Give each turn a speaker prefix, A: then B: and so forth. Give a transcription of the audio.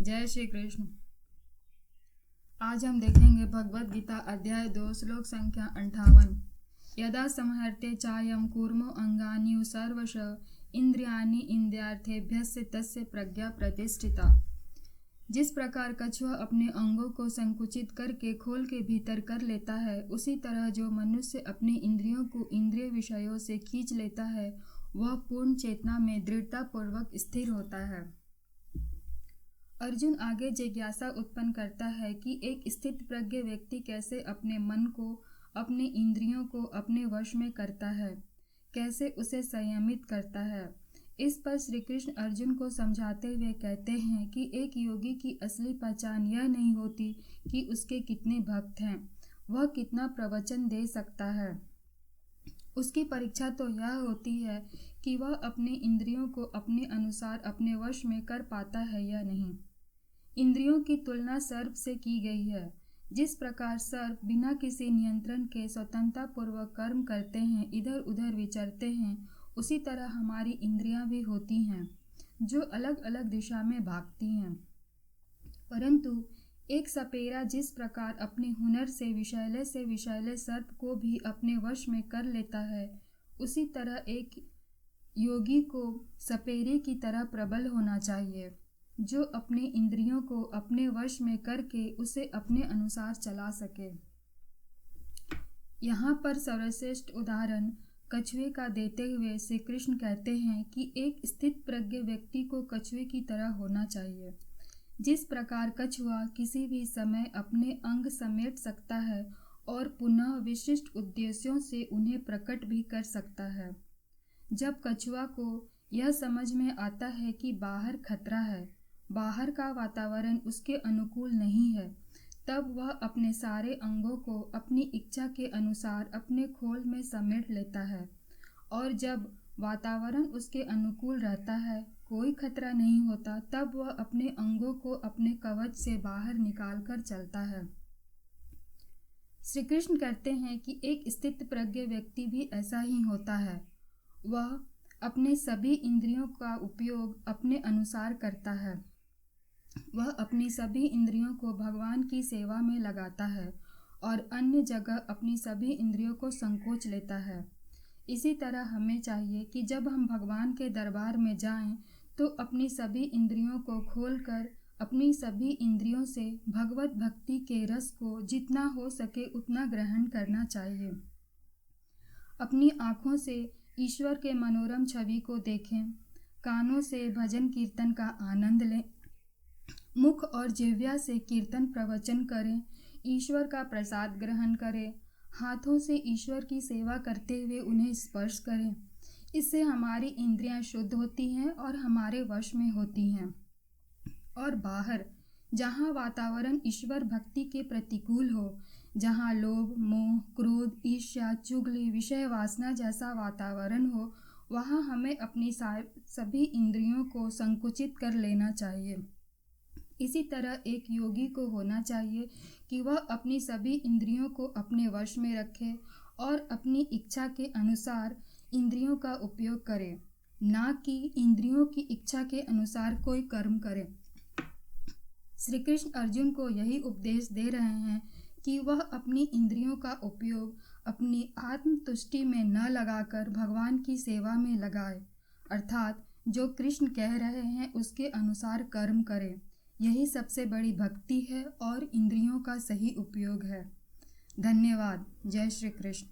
A: जय श्री कृष्ण। आज हम देखेंगे भगवद गीता अध्याय 2 श्लोक संख्या 58। यदा संहर्ते चायं कूर्मो अंगानि सर्वश इंद्रियाणि इंद्रियार्थेभ्यस्य तस्य प्रज्ञा प्रतिष्ठिता। जिस प्रकार कछुआ अपने अंगों को संकुचित करके खोल के भीतर कर लेता है, उसी तरह जो मनुष्य अपनी इंद्रियों को इंद्रिय विषयों से खींच लेता है वह पूर्ण चेतना में दृढ़ता पूर्वक स्थिर होता है। अर्जुन आगे जिज्ञासा उत्पन्न करता है कि एक स्थित प्रज्ञ व्यक्ति कैसे अपने मन को, अपने इंद्रियों को अपने वश में करता है, कैसे उसे संयमित करता है। इस पर श्री कृष्ण अर्जुन को समझाते हुए कहते हैं कि एक योगी की असली पहचान यह नहीं होती कि उसके कितने भक्त हैं, वह कितना प्रवचन दे सकता है। उसकी परीक्षा तो यह होती है कि वह अपने इंद्रियों को अपने अनुसार अपने वश में कर पाता है या नहीं। इंद्रियों की तुलना सर्प से की गई है। जिस प्रकार सर्प बिना किसी नियंत्रण के स्वतंत्रता पूर्वक कर्म करते हैं, इधर उधर विचरते हैं, उसी तरह हमारी इंद्रियां भी होती हैं जो अलग अलग दिशा में भागती हैं। परंतु एक सपेरा जिस प्रकार अपने हुनर से विषैले सर्प को भी अपने वश में कर लेता है, उसी तरह एक योगी को सपेरे की तरह प्रबल होना चाहिए, जो अपने इंद्रियों को अपने वश में करके उसे अपने अनुसार चला सके। यहाँ पर सर्वश्रेष्ठ उदाहरण कछुए का देते हुए श्री कृष्ण कहते हैं कि एक स्थित प्रज्ञ व्यक्ति को कछुए की तरह होना चाहिए। जिस प्रकार कछुआ किसी भी समय अपने अंग समेट सकता है और पुनः विशिष्ट उद्देश्यों से उन्हें प्रकट भी कर सकता है। जब कछुआ को यह समझ में आता है कि बाहर खतरा है, बाहर का वातावरण उसके अनुकूल नहीं है, तब वह अपने सारे अंगों को अपनी इच्छा के अनुसार अपने खोल में समेट लेता है। और जब वातावरण उसके अनुकूल रहता है, कोई खतरा नहीं होता, तब वह अपने अंगों को अपने कवच से बाहर निकाल कर चलता है। श्री कृष्ण कहते हैं कि एक स्थित प्रज्ञ व्यक्ति भी ऐसा ही होता है। वह अपने सभी इंद्रियों का उपयोग अपने अनुसार करता है। वह अपनी सभी इंद्रियों को भगवान की सेवा में लगाता है और अन्य जगह अपनी सभी इंद्रियों को संकोच लेता है। इसी तरह हमें चाहिए कि जब हम भगवान के दरबार में जाएं, तो अपनी सभी इंद्रियों को खोलकर अपनी सभी इंद्रियों से भगवत भक्ति के रस को जितना हो सके उतना ग्रहण करना चाहिए। अपनी आँखों से ईश्वर के मनोरम छवि को देखें, कानों से भजन कीर्तन का आनंद लें, मुख और जिह्वा से कीर्तन प्रवचन करें, ईश्वर का प्रसाद ग्रहण करें, हाथों से ईश्वर की सेवा करते हुए उन्हें स्पर्श करें। इससे हमारी इंद्रियां शुद्ध होती हैं और हमारे वश में होती हैं। और बाहर जहाँ वातावरण ईश्वर भक्ति के प्रतिकूल हो, जहाँ लोभ, मोह, क्रोध, ईर्ष्या, चुगली, विषय वासना जैसा वातावरण हो, वहाँ हमें अपनी सभी इंद्रियों को संकुचित कर लेना चाहिए। इसी तरह एक योगी को होना चाहिए कि वह अपनी सभी इंद्रियों को अपने वश में रखे और अपनी इच्छा के अनुसार इंद्रियों का उपयोग करे, ना कि इंद्रियों की इच्छा के अनुसार कोई कर्म करे। श्री कृष्ण अर्जुन को यही उपदेश दे रहे हैं कि वह अपनी इंद्रियों का उपयोग अपनी आत्मतुष्टि में न लगाकर भगवान की सेवा में लगाए, अर्थात जो कृष्ण कह रहे हैं उसके अनुसार कर्म करे। यही सबसे बड़ी भक्ति है और इंद्रियों का सही उपयोग है। धन्यवाद। जय श्री कृष्ण।